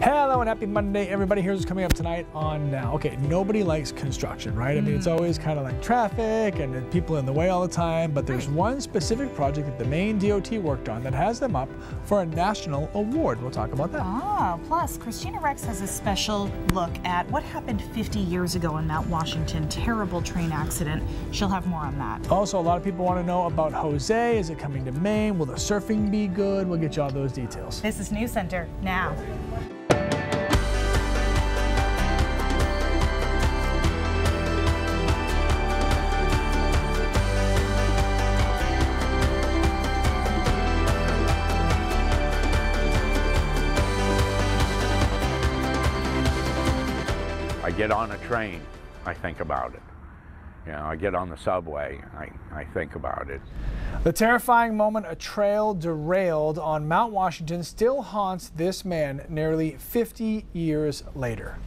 Hello and happy Monday, everybody. Here's what's coming up tonight on Now. Okay, nobody likes construction, right? I mean, it's always kind of like traffic and people in the way all the time, but there's one specific project that the Maine DOT worked on that has them up for a national award. We'll talk about that. Oh, plus Christina Rex has a special look at what happened 50 years ago in Mount Washington. Terrible train accident. She'll have more on that. Also, a lot of people want to know about Jose. Is it coming to Maine? Will the surfing be good? We'll get you all those details. This is News Center now. I get on a train, I think about it. You know, I get on the subway, I think about it. The terrifying moment a trail derailed on Mount Washington still haunts this man nearly 50 years later.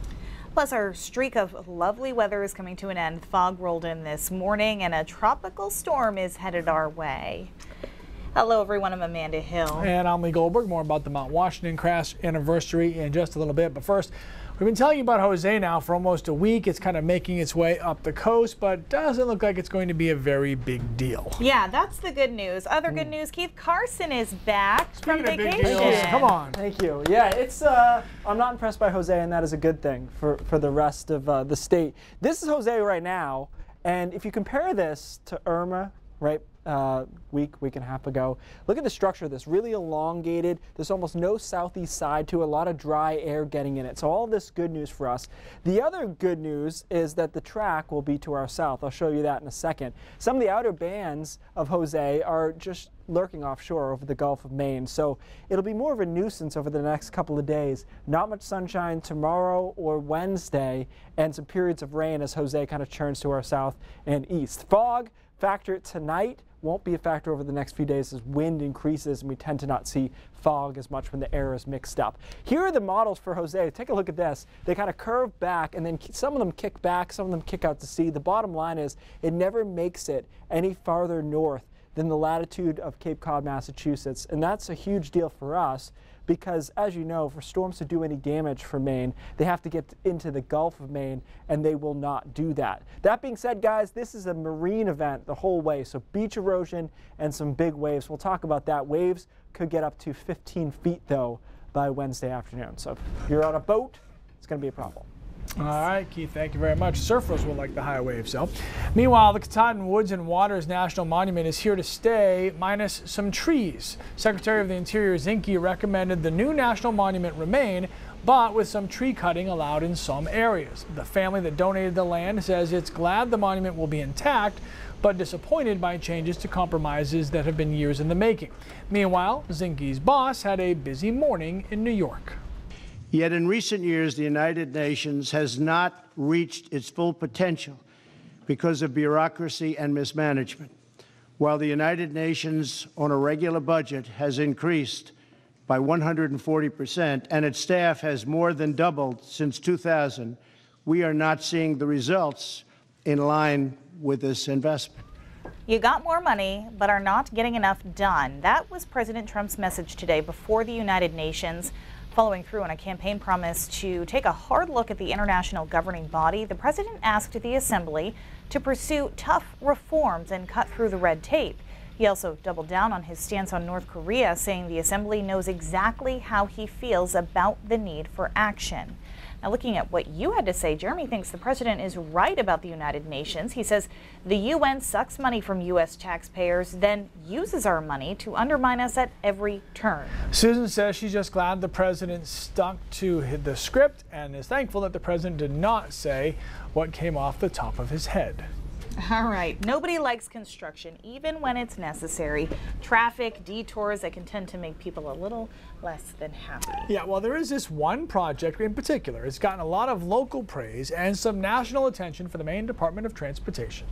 Plus, our streak of lovely weather is coming to an end. Fog rolled in this morning and a tropical storm is headed our way. Hello everyone, I'm Amanda Hill. And I'm Lee Goldberg. More about the Mount Washington crash anniversary in just a little bit. But first, we've been telling you about Jose now for almost a week. It's kind of making its way up the coast, but doesn't look like it's going to be a very big deal. Yeah, that's the good news. Other good news, Keith Carson is back from vacation. Come on. Thank you. Yeah, it's I'm not impressed by Jose, and that is a good thing for the rest of the state. This is Jose right now, and if you compare this to Irma, right, week and a half ago. Look at the structure of this, really elongated. There's almost no southeast side to it, a lot of dry air getting in it. So all this good news for us. The other good news is that the track will be to our south. I'll show you that in a second. Some of the outer bands of Jose are just lurking offshore over the Gulf of Maine. So it'll be more of a nuisance over the next couple of days. Not much sunshine tomorrow or Wednesday, and some periods of rain as Jose kind of churns to our south and east. Fog factor tonight, won't be a factor over the next few days as wind increases and we tend to not see fog as much when the air is mixed up. Here are the models for Jose. Take a look at this. They kind of curve back and then some of them kick back, some of them kick out to sea. The bottom line is it never makes it any farther north than the latitude of Cape Cod, Massachusetts. And that's a huge deal for us because, as you know, for storms to do any damage for Maine, they have to get into the Gulf of Maine, and they will not do that. That being said, guys, this is a marine event the whole way, so beach erosion and some big waves. We'll talk about that. Waves could get up to 15 feet, though, by Wednesday afternoon. So if you're on a boat, it's going to be a problem. All right, Keith, thank you very much. Surfers will like the high waves, though. Meanwhile, the Katahdin Woods and Waters National Monument is here to stay, minus some trees. Secretary of the Interior Zinke recommended the new national monument remain, but with some tree cutting allowed in some areas. The family that donated the land says it's glad the monument will be intact, but disappointed by changes to compromises that have been years in the making. Meanwhile, Zinke's boss had a busy morning in New York. Yet in recent years, the United Nations has not reached its full potential because of bureaucracy and mismanagement. While the United Nations on a regular budget has increased by 140% and its staff has more than doubled since 2000, we are not seeing the results in line with this investment. You got more money, but are not getting enough done. That was President Trump's message today before the United Nations. Following through on a campaign promise to take a hard look at the international governing body, the president asked the assembly to pursue tough reforms and cut through the red tape. He also doubled down on his stance on North Korea, saying the assembly knows exactly how he feels about the need for action. Now, looking at what you had to say, Jeremy thinks the president is right about the United Nations. He says the UN sucks money from U.S. taxpayers, then uses our money to undermine us at every turn. Susan says she's just glad the president stuck to the script and is thankful that the president did not say what came off the top of his head. All right. Nobody likes construction, even when it's necessary. Traffic, detours that can tend to make people a little less than happy. Yeah, well, there is this one project in particular. It's gotten a lot of local praise and some national attention for the Maine Department of Transportation.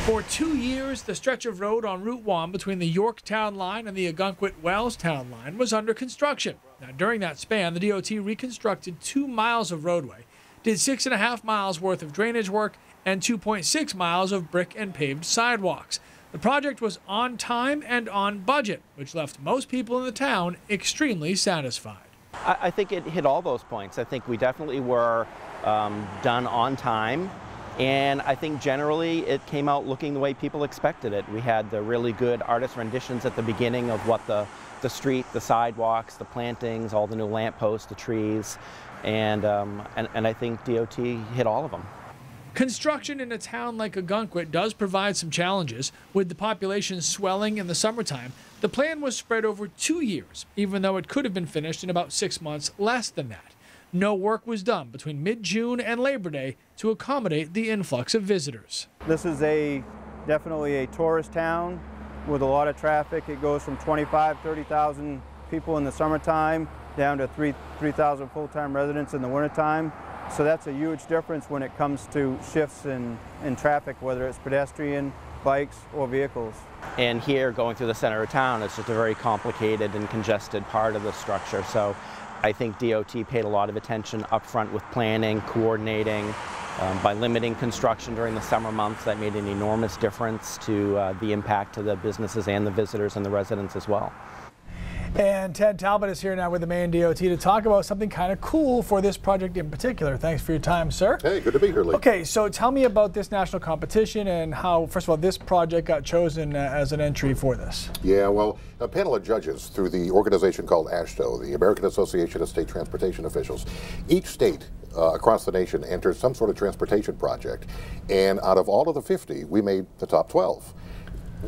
For 2 years, the stretch of road on Route 1 between the Yorktown line and the Ogunquit-Wellstown line was under construction. Now, during that span, the DOT reconstructed 2 miles of roadway, did 6.5 miles worth of drainage work, and 2.6 miles of brick and paved sidewalks. The project was on time and on budget, which left most people in the town extremely satisfied. I think it hit all those points. I think we definitely were done on time, and I think generally it came out looking the way people expected it. We had the really good artist renditions at the beginning of what the street, the sidewalks, the plantings, all the new lampposts, the trees, and I think DOT hit all of them. Construction in a town like Ogunquit does provide some challenges. With the population swelling in the summertime, the plan was spread over 2 years, even though it could have been finished in about 6 months less than that. No work was done between mid-June and Labor Day to accommodate the influx of visitors. This is definitely a tourist town with a lot of traffic. It goes from 25,000, 30,000 people in the summertime down to 3,000 full-time residents in the wintertime. So that's a huge difference when it comes to shifts in traffic, whether it's pedestrian, bikes, or vehicles. And here, going through the center of town, it's just a very complicated and congested part of the structure. So I think DOT paid a lot of attention up front with planning, coordinating. By limiting construction during the summer months, that made an enormous difference to the impact to the businesses and the visitors and the residents as well. And Ted Talbot is here now with the Maine DOT to talk about something kind of cool for this project in particular. Thanks for your time, sir. Hey, good to be here, Lee. Okay, so tell me about this national competition and how, first of all, this project got chosen as an entry for this. Yeah, well, a panel of judges through the organization called AASHTO, the American Association of State Transportation Officials. Each state across the nation enters some sort of transportation project, and out of all of the 50, we made the top 12.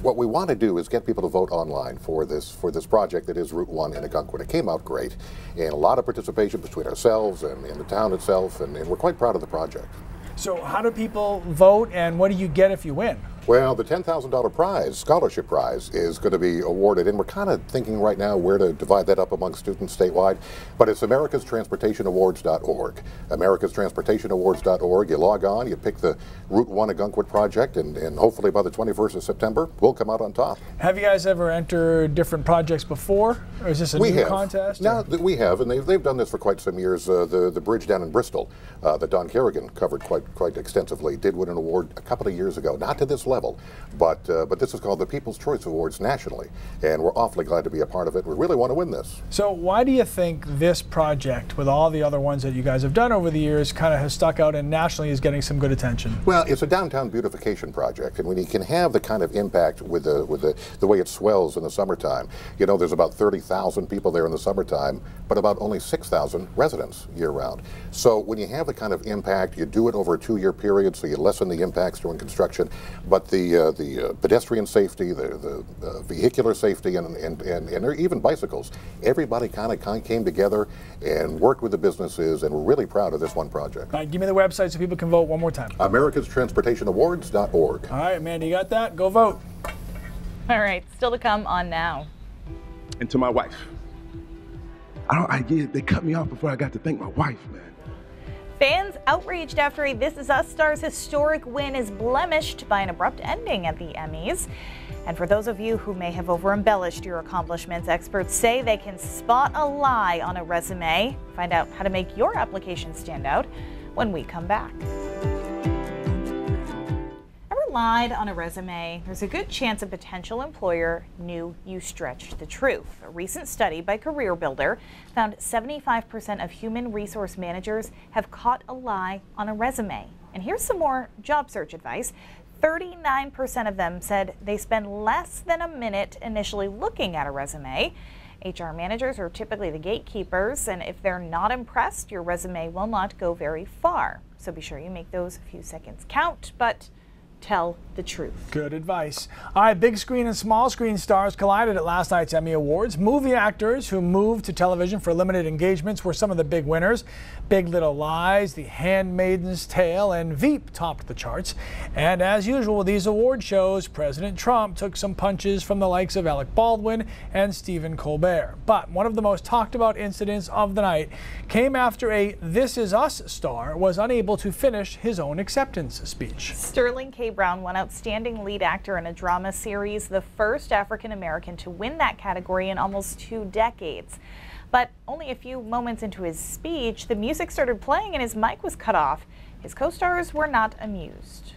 What we want to do is get people to vote online for this project that is Route 1 in Ogunquit. It came out great, and a lot of participation between ourselves and the town itself, and we're quite proud of the project. So how do people vote, and what do you get if you win? Well, the $10,000 prize, scholarship prize, is going to be awarded, and we're kind of thinking right now where to divide that up among students statewide, but it's americastransportationawards.org. americastransportationawards.org. You log on, you pick the Route 1 Ogunquit project, and hopefully by the 21st of September, we'll come out on top. Have you guys ever entered different projects before, or is this a new contest? No, we have, and they've done this for quite some years. The bridge down in Bristol that Don Kerrigan covered quite extensively did win an award a couple of years ago, not to this level, but this is called the People's Choice Awards nationally, and we're awfully glad to be a part of it. We really want to win this. So why do you think this project, with all the other ones that you guys have done over the years, kind of has stuck out and nationally is getting some good attention? Well, it's a downtown beautification project, and when you can have the kind of impact with the way it swells in the summertime, you know, there's about 30,000 people there in the summertime, but about only 6,000 residents year-round. So when you have the kind of impact, you do it over a 2-year period, so you lessen the impacts during construction. But the pedestrian safety, the vehicular safety, and even bicycles, everybody kind of came together and worked with the businesses, and we're really proud of this one project. All right, give me the website so people can vote one more time. americastransportationawards.org. All right, Amanda, you got that? Go vote. All right, still to come on Now. And to my wife. They cut me off before I got to thank my wife, man. Fans outraged after a This Is Us star's historic win is blemished by an abrupt ending at the Emmys. And for those of you who may have over-embellished your accomplishments, experts say they can spot a lie on a resume. Find out how to make your application stand out when we come back. Ever lied on a resume? There's a good chance a potential employer knew you stretched the truth. A recent study by CareerBuilder found 75% of human resource managers have caught a lie on a resume. And here's some more job search advice. 39% of them said they spend less than a minute initially looking at a resume. HR managers are typically the gatekeepers, and if they're not impressed, your resume will not go very far. So be sure you make those few seconds count, but tell the truth. Good advice. All right, big screen and small screen stars collided at last night's Emmy Awards. Movie actors who moved to television for limited engagements were some of the big winners. Big Little Lies, The Handmaid's Tale, and Veep topped the charts. And as usual with these award shows, President Trump took some punches from the likes of Alec Baldwin and Stephen Colbert. But one of the most talked about incidents of the night came after a This Is Us star was unable to finish his own acceptance speech. Sterling K. Brown won Outstanding Lead Actor in a Drama Series, the first African American to win that category in almost 2 decades. But only a few moments into his speech, the music started playing and his mic was cut off. His co-stars were not amused.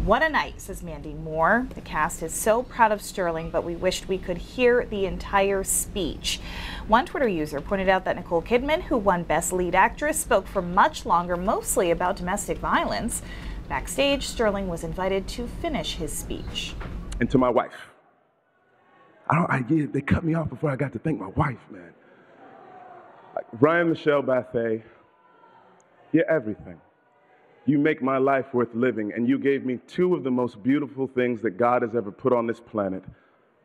What a night, says Mandy Moore. The cast is so proud of Sterling, but we wished we could hear the entire speech. One Twitter user pointed out that Nicole Kidman, who won Best Lead Actress, spoke for much longer, mostly about domestic violence. Backstage, Sterling was invited to finish his speech. And to my wife. They cut me off before I got to thank my wife, man. Like, Ryan Michelle Bathay, you're everything. You make my life worth living, and you gave me two of the most beautiful things that God has ever put on this planet,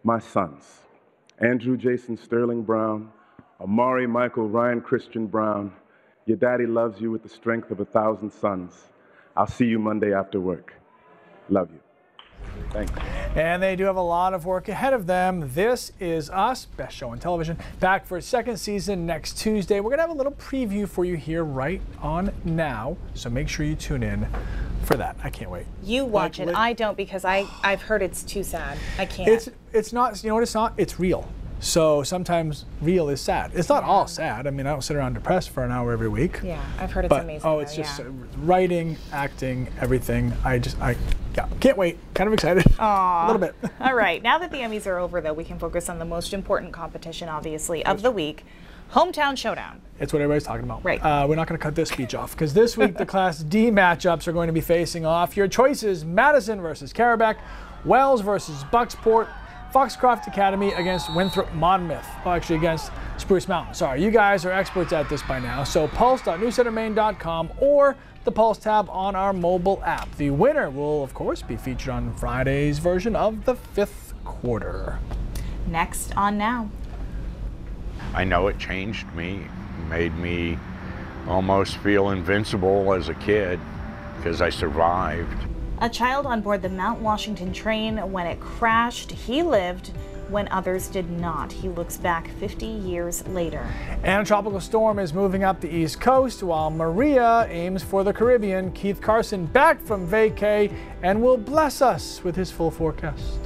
my sons. Andrew Jason Sterling Brown, Amari Michael Ryan Christian Brown. Your daddy loves you with the strength of 1,000 sons. I'll see you Monday after work. Love you. Thank you. And they do have a lot of work ahead of them. This Is Us, best show on television, back for its second season next Tuesday. We're going to have a little preview for you here right on now, so make sure you tune in for that. I can't wait. You watch it. I don't, because I've heard it's too sad. I can't. It's not, you know what it's not? It's real. So sometimes real is sad. It's not all sad. I mean, I don't sit around depressed for an hour every week. Yeah, I've heard it's amazing. Oh, it's just writing, acting, everything. I can't wait. Kind of excited. Aww. A little bit. All right, now that the Emmys are over, though, we can focus on the most important competition, obviously, of the week, Hometown Showdown. It's what everybody's talking about. Right. We're not going to cut this speech off, because this week the Class D matchups are going to be facing off. Your choices: Madison versus Carabec, Wells versus Bucksport, Foxcroft Academy against Winthrop Monmouth. Oh, actually against Spruce Mountain. Sorry, you guys are experts at this by now. So pulse.newscentermaine.com or the Pulse tab on our mobile app. The winner will, of course, be featured on Friday's version of the 5th quarter. Next on Now. I know it changed me, made me almost feel invincible as a kid because I survived. A child on board the Mount Washington train when it crashed. He lived when others did not. He looks back 50 years later. And a tropical storm is moving up the East Coast while Maria aims for the Caribbean. Keith Carson back from vacay and will bless us with his full forecast.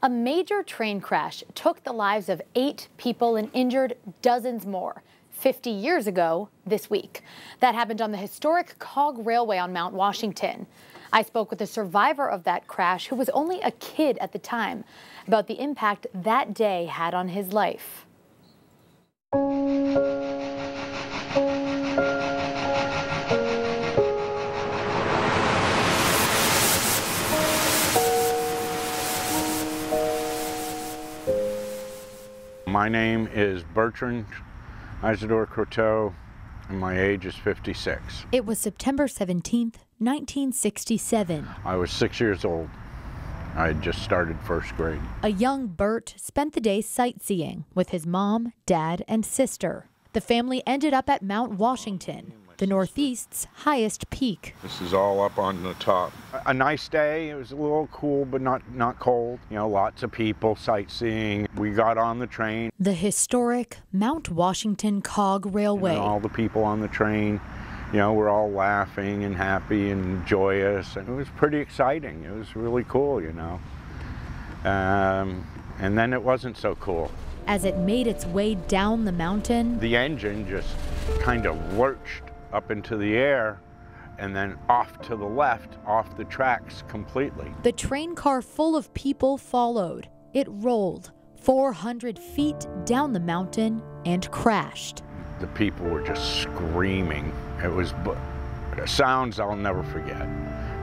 A major train crash took the lives of 8 people and injured dozens more 50 years ago this week. That happened on the historic Cog Railway on Mount Washington. I spoke with a survivor of that crash who was only a kid at the time about the impact that day had on his life. My name is Bertrand Isidore Croteau, and my age is 56. It was September 17th, 1967. I was 6 years old. I had just started first grade. A young Bert spent the day sightseeing with his mom, dad, and sister. The family ended up at Mount Washington, the Northeast's highest peak. This is all up on the top. A nice day. It was a little cool, but not cold. You know, lots of people sightseeing. We got on the train. The historic Mount Washington Cog Railway. And all the people on the train, you know, were all laughing and happy and joyous. And it was pretty exciting. It was really cool, you know. And then it wasn't so cool. As it made its way down the mountain, the engine just kind of lurched up into the air and then off to the left, off the tracks completely. The train car full of people followed. It rolled 400 feet down the mountain and crashed. The people were just screaming. It was sounds I'll never forget.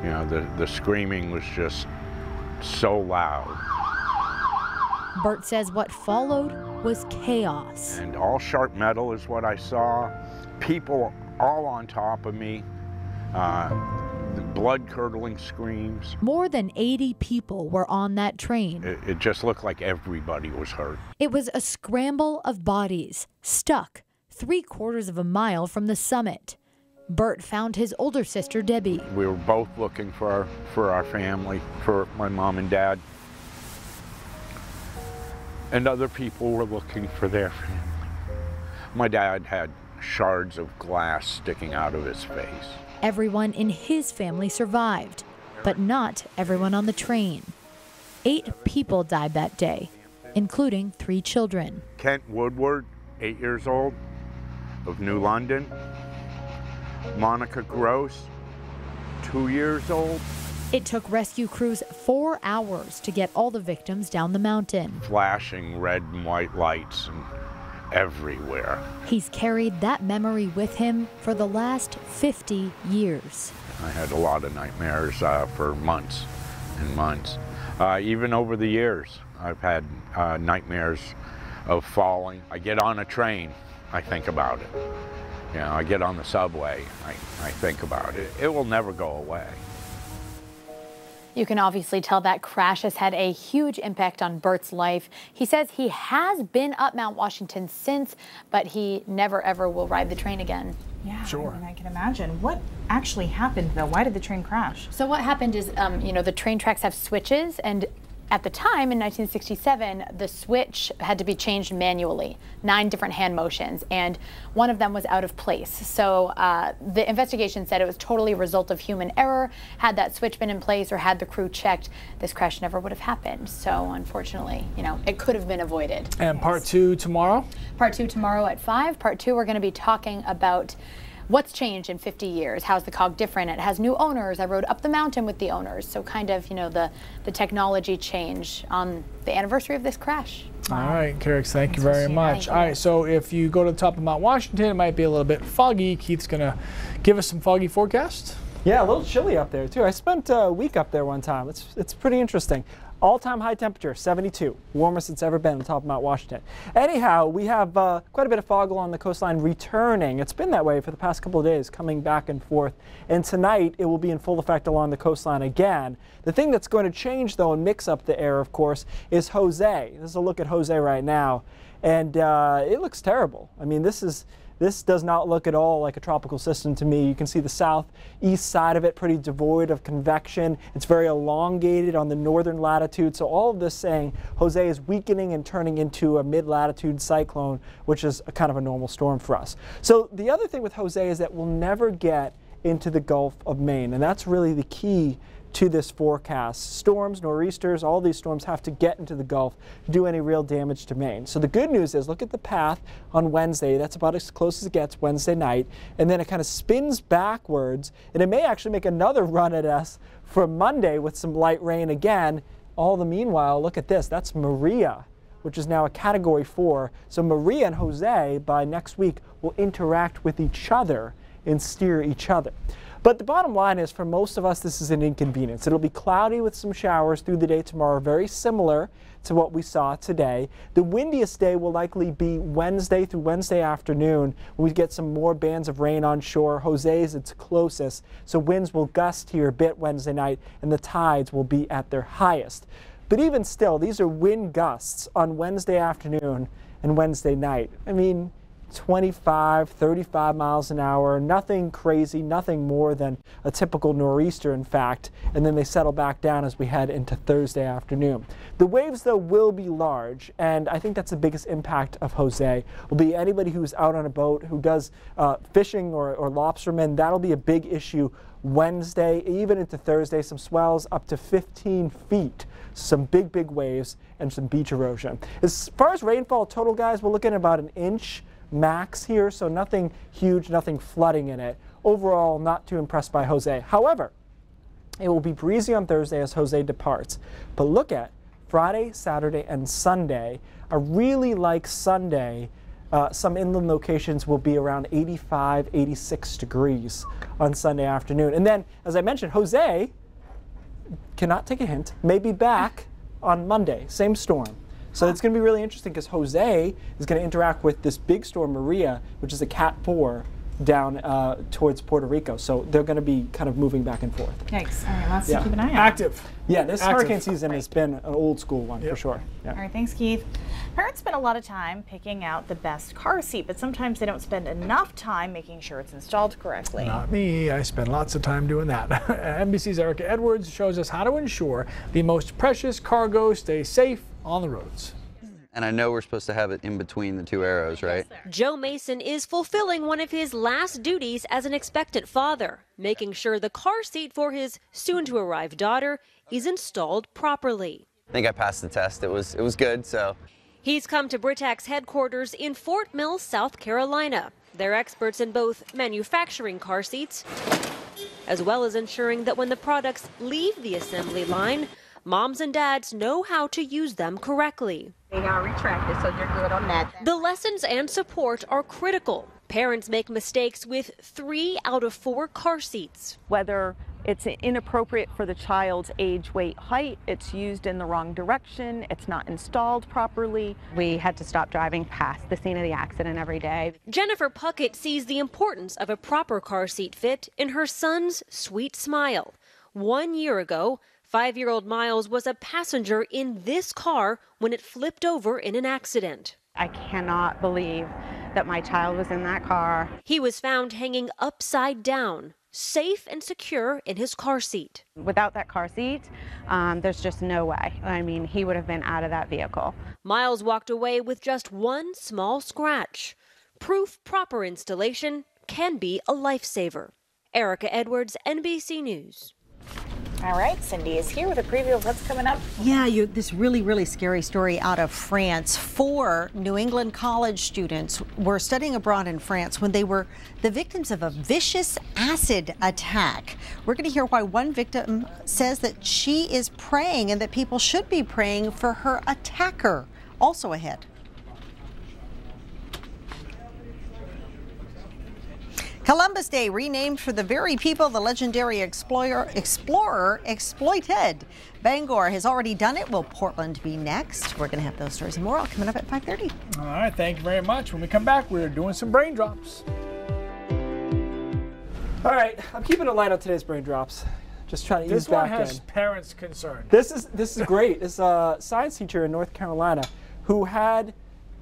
You know, the screaming was just so loud. Bert says what followed was chaos. And all sharp metal is what I saw. People all on top of me. Blood-curdling screams. More than 80 people were on that train. It just looked like everybody was hurt. It was a scramble of bodies, stuck 3/4 of a mile from the summit. Bert found his older sister, Debbie. We were both looking for our family, for my mom and dad. And other people were looking for their family. My dad had shards of glass sticking out of his face. Everyone in his family survived, but not everyone on the train. 8 people died that day, including 3 children. Kent Woodward, 8 years old, of New London. Monica Gross, 2 years old. It took rescue crews 4 hours to get all the victims down the mountain. Flashing red and white lights and everywhere. He's carried that memory with him for the last 50 years. I had a lot of nightmares for months and months. Even over the years, I've had nightmares of falling. I get on a train, I think about it. You know, I get on the subway, I think about it. It will never go away. You can obviously tell that crash has had a huge impact on Bert's life. He says he has been up Mount Washington since, but he never ever will ride the train again. Yeah, sure. I mean, I can imagine. What actually happened, though? Why did the train crash? So what happened is, you know, the train tracks have switches, and at the time in 1967, the switch had to be changed manually, 9 different hand motions, and one of them was out of place. So the investigation said it was totally a result of human error. Had that switch been in place or had the crew checked, this crash never would have happened. So unfortunately, you know, it could have been avoided. And part 2 tomorrow? Part 2 tomorrow at 5. Part 2, we're going to be talking about what's changed in 50 years? How's the COG different? It has new owners. I rode up the mountain with the owners. So kind of, you know, the technology change on the anniversary of this crash. All right, Carix, thank you very much. All right, so if you go to the top of Mount Washington, it might be a little bit foggy. Keith's going to give us some foggy forecast. Yeah, a little chilly up there, too. I spent a week up there one time. It's pretty interesting. All-time high temperature, 72, warmest it's ever been on the top of Mount Washington. Anyhow, we have quite a bit of fog along the coastline returning. It's been that way for the past couple of days, coming back and forth. And tonight, it will be in full effect along the coastline again. The thing that's going to change, though, and mix up the air, of course, is Jose. This is a look at Jose right now. And it looks terrible. I mean, this does not look at all like a tropical system to me. You can see the southeast side of it pretty devoid of convection. It's very elongated on the northern latitude. So all of this saying Jose is weakening and turning into a mid-latitude cyclone, which is a kind of a normal storm for us. So the other thing with Jose is that we'll never get into the Gulf of Maine, and that's really the key to this forecast. Storms, nor'easters, all these storms have to get into the Gulf to do any real damage to Maine. So the good news is, look at the path on Wednesday. That's about as close as it gets Wednesday night. And then it kind of spins backwards, and it may actually make another run at us for Monday with some light rain again. All the meanwhile, look at this. That's Maria, which is now a Category 4. So Maria and Jose, by next week, will interact with each other and steer each other. But the bottom line is, for most of us, this is an inconvenience. It'll be cloudy with some showers through the day tomorrow, very similar to what we saw today. The windiest day will likely be Wednesday through Wednesday afternoon, when we get some more bands of rain on shore. Jose is its closest, so winds will gust here a bit Wednesday night, and the tides will be at their highest. But even still, these are wind gusts on Wednesday afternoon and Wednesday night. I mean, 25, 35 miles an hour, nothing crazy, nothing more than a typical nor'easter, in fact, and then they settle back down as we head into Thursday afternoon. The waves, though, will be large, and I think that's the biggest impact of Jose. Will be anybody who's out on a boat, who does fishing or lobstermen. That'll be a big issue Wednesday, even into Thursday. Some swells up to 15 feet. Some big waves and some beach erosion. As far as rainfall total, guys, we're looking at about an inch max here, so nothing huge, nothing flooding in it. Overall, not too impressed by Jose. However, it will be breezy on Thursday as Jose departs. But look at Friday, Saturday, and Sunday. I really like Sunday. Some inland locations will be around 85, 86 degrees on Sunday afternoon. And then, as I mentioned, Jose, cannot take a hint, may be back on Monday, same storm. So it's going to be really interesting, because Jose is going to interact with this big storm, Maria, which is a Cat 4 down towards Puerto Rico. So they're going to be kind of moving back and forth. Yikes. All right, let's keep an eye on. Active. Yeah, this hurricane season has been an old school one for sure. All right, thanks, Keith. Parents spend a lot of time picking out the best car seat, but sometimes they don't spend enough time making sure it's installed correctly. Not me. I spend lots of time doing that. NBC's Erica Edwards shows us how to ensure the most precious cargo stays safe on the roads. And I know we're supposed to have it in between the two arrows, right? Joe Mason is fulfilling one of his last duties as an expectant father, making sure the car seat for his soon-to-arrive daughter is installed properly. I think I passed the test. It was good, so. He's come to Britax headquarters in Fort Mill, South Carolina. They're experts in both manufacturing car seats as well as ensuring that when the products leave the assembly line, moms and dads know how to use them correctly. They are retracted, so you're good on that. The lessons and support are critical. Parents make mistakes with 3 out of 4 car seats. Whether it's inappropriate for the child's age, weight, height, it's used in the wrong direction, it's not installed properly. We had to stop driving past the scene of the accident every day. Jennifer Puckett sees the importance of a proper car seat fit in her son's sweet smile. 1 year ago, 5-year-old Miles was a passenger in this car when it flipped over in an accident. I cannot believe that my child was in that car. He was found hanging upside down, safe and secure in his car seat. Without that car seat, there's just no way. I mean, he would have been out of that vehicle. Miles walked away with just 1 small scratch. Proof proper installation can be a lifesaver. Erica Edwards, NBC News. All right, Cindy is here with a preview of what's coming up. Yeah, this really scary story out of France. 4 New England college students were studying abroad in France when they were the victims of a vicious acid attack. We're going to hear why one victim says that she is praying and that people should be praying for her attacker. Also ahead. Columbus Day, renamed for the very people the legendary explorer exploited. Bangor has already done it. Will Portland be next? We're going to have those stories and more all coming up at 5:30. All right, thank you very much. When we come back, we're doing some brain drops. All right, I'm keeping it light on today's brain drops. Just trying to ease back in. This one has parents concerned. This is great. This is a science teacher in North Carolina who had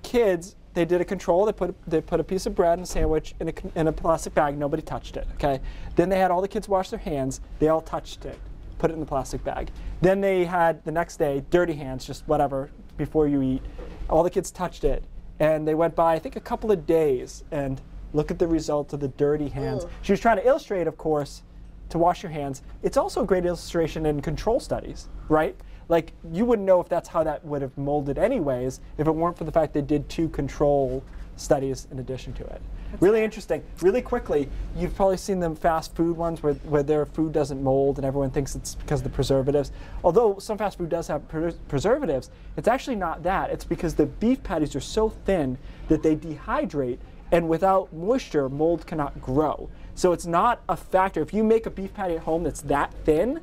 kids. They did a control. They put a piece of bread and a sandwich in a plastic bag. Nobody touched it. Okay. Then they had all the kids wash their hands. They all touched it. Put it in the plastic bag. Then they had the next day dirty hands, just whatever before you eat. All the kids touched it, and they went by I think a couple of days and look at the result of the dirty hands. Ugh. She was trying to illustrate, of course, to wash your hands. It's also a great illustration in control studies, right? Like, you wouldn't know if that's how that would have molded anyways if it weren't for the fact they did 2 control studies in addition to it. That's really interesting. Really quickly, you've probably seen them fast food ones where their food doesn't mold and everyone thinks it's because of the preservatives. Although some fast food does have preservatives, it's actually not that. It's because the beef patties are so thin that they dehydrate, and without moisture, mold cannot grow. So it's not a factor. If you make a beef patty at home that's that thin,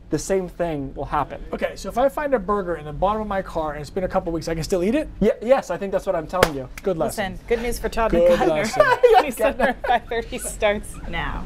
the same thing will happen. Okay, so if I find a burger in the bottom of my car and it's been a couple weeks, I can still eat it? Yeah, yes, I think that's what I'm telling you. Good lesson. Listen, good news for Todd Good McGuire. lesson. 5:30 starts now.